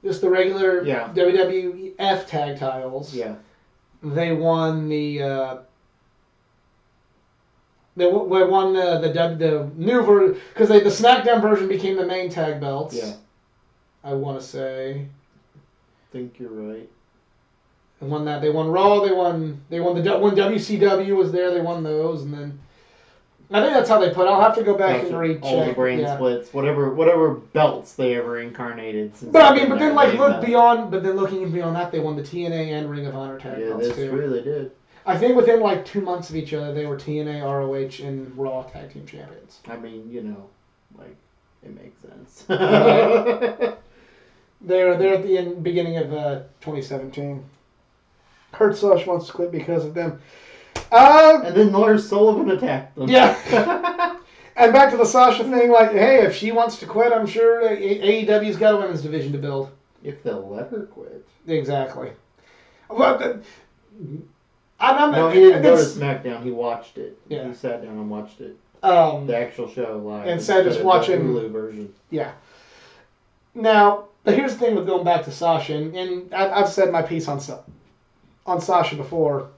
just the regular WWF tag titles. Yeah. They won the... They won the new version because the SmackDown version became the main tag belts. Yeah, I want to say. I think you're right. They won that. They won Raw. When WCW was there, they won those, and then I think that's how they put it. I'll have to go back and recheck. All the brand splits, whatever belts they ever incarnated. But then looking beyond that, they won the TNA and Ring of Honor tag belts too. Yeah, that's true. They did. I think within 2 months of each other, they were TNA, ROH, and Raw Tag Team Champions. I mean, it makes sense. They're at the beginning of 2017. Kurt Sush wants to quit because of them. And then Lars Sullivan attacked them. Yeah. And back to the Sasha thing, hey, if she wants to quit, I'm sure AEW's got a women's division to build. If they'll let her quit. Exactly. Well, he didn't go to SmackDown. He watched it. Yeah. He sat down and watched it. The actual show live. Instead of just watching the Hulu version. Yeah. Now, But here's the thing with going back to Sasha, and I've said my piece on Sasha before,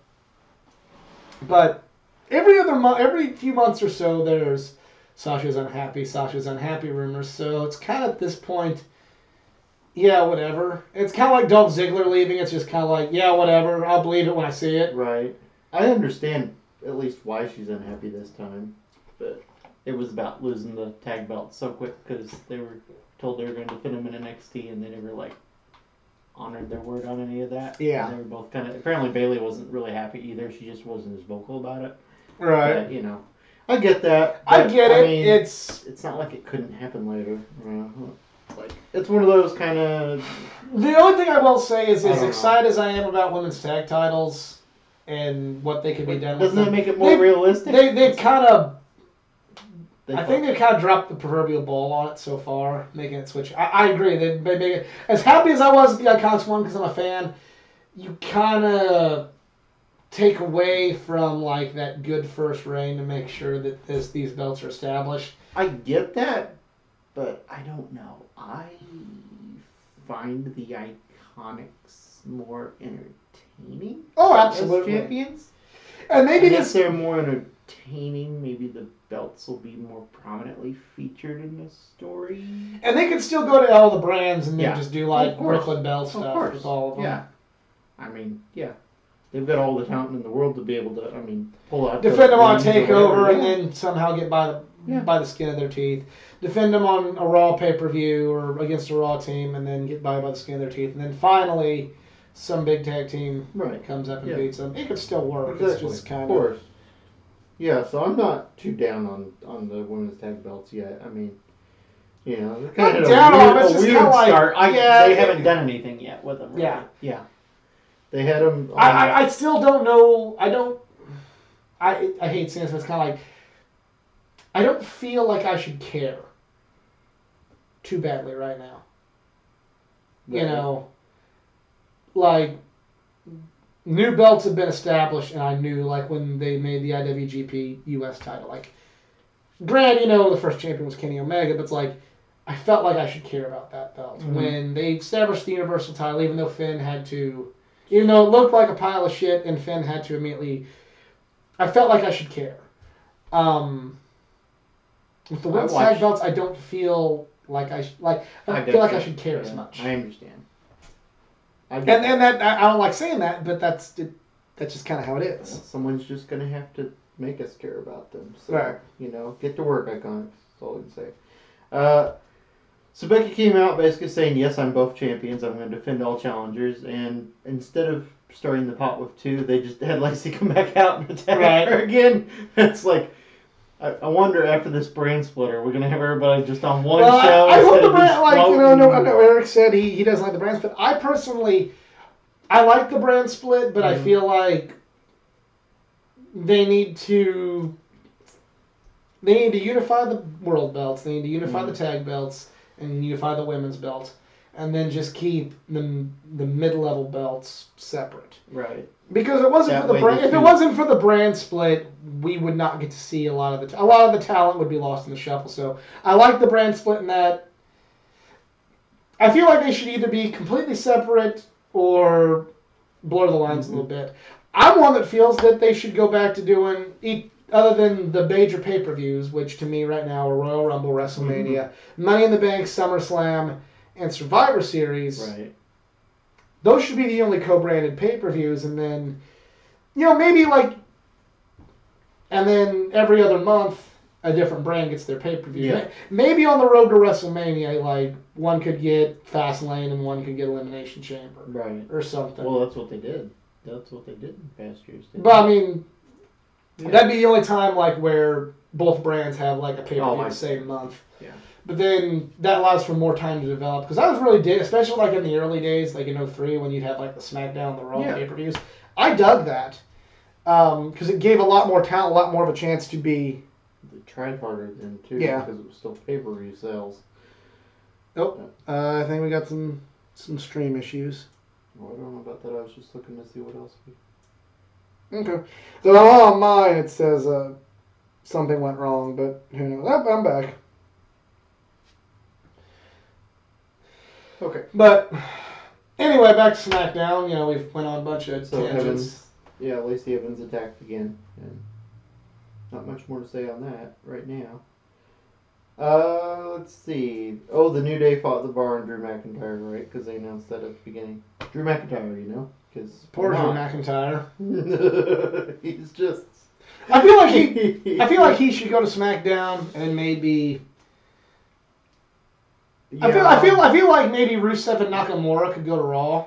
but every few months or so, there's Sasha's unhappy rumors. So it's kind of at this point, yeah, whatever. It's kind of like Dolph Ziggler leaving. It's just kind of like, yeah, whatever. I'll believe it when I see it. Right. I understand at least why she's unhappy this time, but it was about losing the tag belt so quick because they were told they were going to defend them in NXT, and they never honored their word on any of that. Yeah. And they were both kind of. Apparently, Bayley wasn't really happy either. She just wasn't as vocal about it. Right. But, I get that. I get it. Mean, it's not like it couldn't happen later. It's one of those kind of. The only thing I will say is, as excited as I am about women's tag titles and what they could be done with them, doesn't that make it more realistic? They've kind of. I think they've kind of dropped the proverbial ball on it so far, making it switch. I agree. They make it as happy as I was at the Iconics one because I'm a fan. You kind of take away from that good first reign to make sure that these belts are established. I get that, but I don't know. I find the Iconics more entertaining. Oh, absolutely. As champions, and maybe if they're more entertaining, maybe the belts will be more prominently featured in the story. And they could still go to all the brands and then just do Brooklyn Bell stuff with all of them. Yeah. I mean, yeah. They've got all the talent in the world to be able to, pull out. Defend them on a takeover and then somehow get by the skin of their teeth. Defend them on a Raw pay-per-view or against a Raw team and then get by the skin of their teeth. And then finally, some big tag team comes up and beats them. It could still work. Exactly. It's just kind of course. Yeah, so I'm not too down on the women's tag belts yet. Kind of a weird start. They haven't done anything yet with them. Really. Yeah. They had them. I still don't know. I hate saying this, but it's kind of like I don't feel like I should care too badly right now. Right. New belts have been established, and I knew when they made the IWGP US title. Granted, the first champion was Kenny Omega, but it's I felt like I should care about that belt. Mm-hmm. When they established the Universal title, even though it looked like a pile of shit and Finn had to immediately, I felt like I should care. With the women's tag belts, I don't feel like I feel like I should care as much. I understand. And that I don't like saying that, but that's just kind of how it is. Someone's just gonna have to make us care about them. So, right. Get to work, Iconics. That's all I can say. So Becky came out basically saying, yes, I'm both champions. I'm going to defend all challengers. And instead of starting the pot with two, they just had Lacey come back out and attack her again. It's I wonder after this brand split, are we going to have everybody just on one show? I hope the brand, I know Eric said he doesn't like the brand split. I personally, I like the brand split, but I feel like they need to unify the world belts. They need to unify the tag belts and unify the women's belt, and then just keep the mid-level belts separate. Right. Because it wasn't for the brand. If it wasn't for the brand split, we would not get to see a lot of the talent would be lost in the shuffle. So I like the brand split in that. I feel like they should either be completely separate or blur the lines a little bit. I'm one that feels that they should go back to doing, other than the major pay-per-views, which to me right now are Royal Rumble, WrestleMania, Money in the Bank, SummerSlam, and Survivor Series. Right. Those should be the only co-branded pay-per-views, and then, maybe and then every other month a different brand gets their pay-per-view. Yeah. Maybe on the road to WrestleMania, one could get Fastlane and one could get Elimination Chamber. Right. Or something. Well, that's what they did. That's what they did in past years. But, that'd be the only time, where both brands have, a pay-per-view the same month. Yeah. But then that allows for more time to develop. Because I was really especially, in the early days, in 2003, when you'd have, the SmackDown, the Raw pay-per-views. I dug that. Because it gave a lot more talent, a lot more of a chance to be... They tried harder then, too. Yeah. Because it was still pay-per-view sales. Oh, I think we got some stream issues. Well, I don't know about that. I was just looking to see what else we... Okay. So on mine it says something went wrong, but who knows? I'm back. Okay. But anyway, back to SmackDown. You know, we've went on a bunch of So tangents. Lacey Evans attacked again, and not much more to say on that right now. Let's see. Oh, the New Day fought the Bar and Drew McIntyre, right? Because they announced that at the beginning. Drew McIntyre, you know, because Poor Drew McIntyre. he's just. I feel like he should go to SmackDown and maybe. Yeah, I feel like maybe Rusev and Nakamura could go to Raw.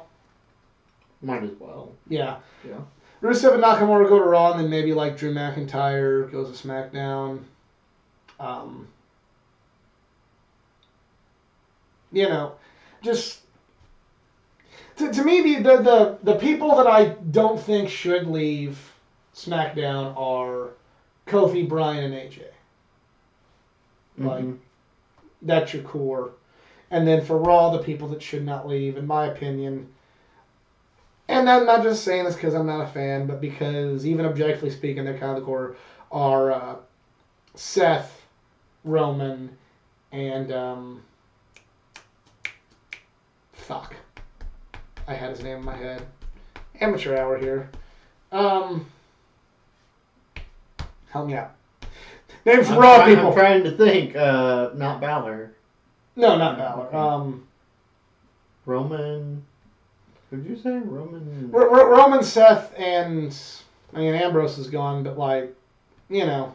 Might as well. Yeah. Yeah. Rusev and Nakamura go to Raw, and then maybe like Drew McIntyre goes to SmackDown. You know, just to me the people that I don't think should leave SmackDown are Kofi, Bryan, and AJ. Like that's your core. And then for Raw, the people that should not leave, in my opinion, and I'm not just saying this because I'm not a fan, but because even objectively speaking, they're kind of the core, are Seth, Roman, and fuck. I had his name in my head. Amateur hour here. Help me out. Names for Raw people. I'm trying to think. Not Balor. No, not Balor. Roman. Who'd you say? Roman? Roman, Seth, and I mean Ambrose is gone, but like, you know.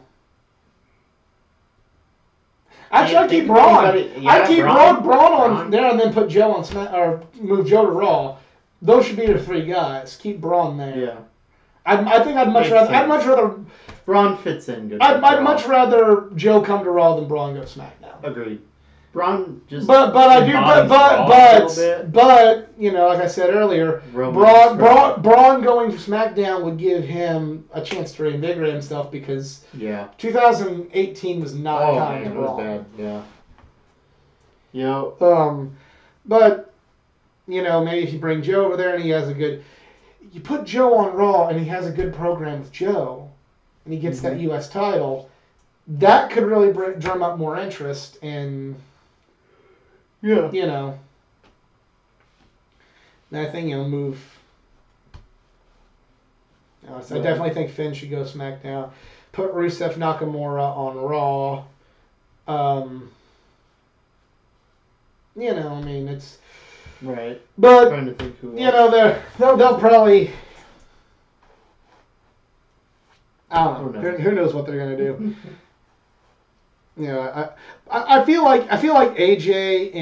Actually, I'd keep Braun. I'd keep Braun on there and then put Joe on or move Joe to Raw. Those should be the three guys. Keep Braun there. Yeah. I think I'd much rather. Braun fits in good. I'd much rather Joe come to Raw than Braun go to SmackDown. Agreed. Braun just. But you know, like I said earlier, Braun going to SmackDown would give him a chance to reinvigorate himself because 2018 was not kind to Braun. It was bad. Yeah. You know. But you know, maybe if you bring Joe over there and he has you put Joe on Raw and he has a good program with Joe, and he gets that U.S. title, that could really drum up more interest and. Yeah. You know, I think move. So I definitely think Finn should go SmackDown. Put Rusev Nakamura on Raw. You know, I mean it's right. But I'm trying to think who you know they'll probably. I don't know. Who knows what they're gonna do? You know, I feel like AJ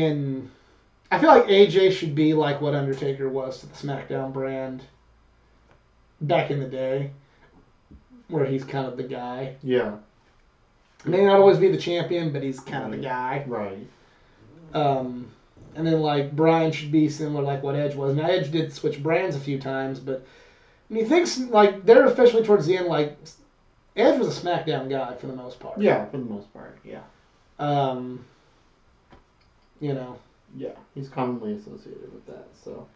should be like what Undertaker was to the SmackDown brand back in the day, where he's kind of the guy. Yeah. May not always be the champion, but he's kind of the guy. Right. And then like Bryan should be similar like what Edge was. Now Edge did switch brands a few times, but I mean, things like they're officially towards the end like. Edge was a SmackDown guy for the most part. Yeah, for the most part, yeah. You know. Yeah, he's commonly associated with that, so.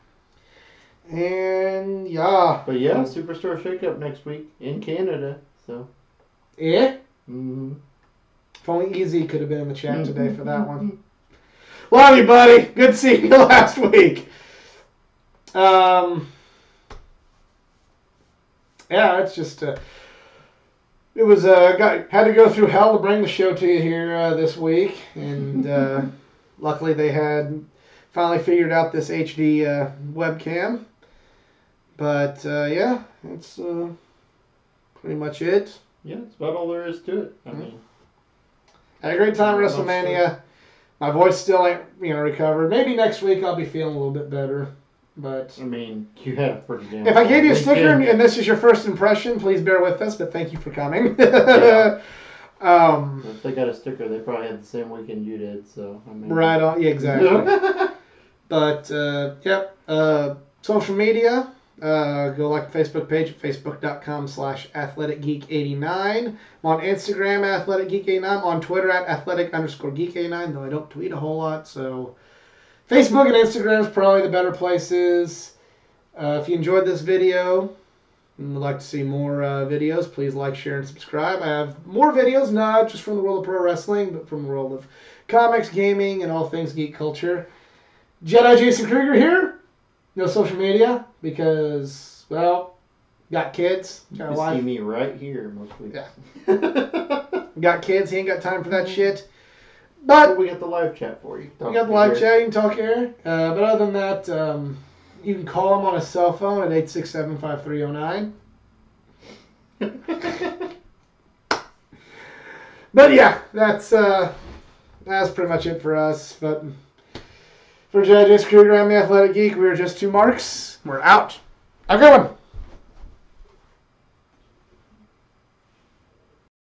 And, yeah. But yeah, Superstore Shakeup next week in Canada, so. Yeah? Mm-hmm. If only Easy could have been in the chat today for that one. Love you, buddy. Good seeing you last week. Yeah, it's just... It was had to go through hell to bring the show to you here this week, and luckily they had finally figured out this HD webcam. But yeah, it's pretty much it. Yeah, that's about all there is to it. I mean, had a great time at WrestleMania. My voice still ain't recovered. Maybe next week I'll be feeling a little bit better. But I mean, you had a pretty damn. If I gave you a sticker and this is your first impression, please bear with us. But thank you for coming. Yeah. If they got a sticker, they probably had the same weekend you did. So I mean, right on, yeah, exactly. But yep, social media. Go like the Facebook page at facebook.com/athleticgeek89. I'm on Instagram athleticgeek89. I'm on Twitter at athletic_geek89. Though I don't tweet a whole lot, so. Facebook and Instagram is probably the better places. If you enjoyed this video and would like to see more videos, please like, share, and subscribe. I have more videos, not just from the world of pro wrestling, but from the world of comics, gaming, and all things geek culture. Jedi Jason Kruger here. No social media because, well, got kids. You Got a can wife. see me right here most weeks. Yeah. Got kids. He ain't got time for that shit. But we got the live chat for you. we got the live chat. You can talk here. But other than that, you can call him on his cell phone at 867-5309. But yeah, that's pretty much it for us. But for Jedi Jason Kruger, I'm the Athletic Geek. We're just two marks. We're out. Have a good one.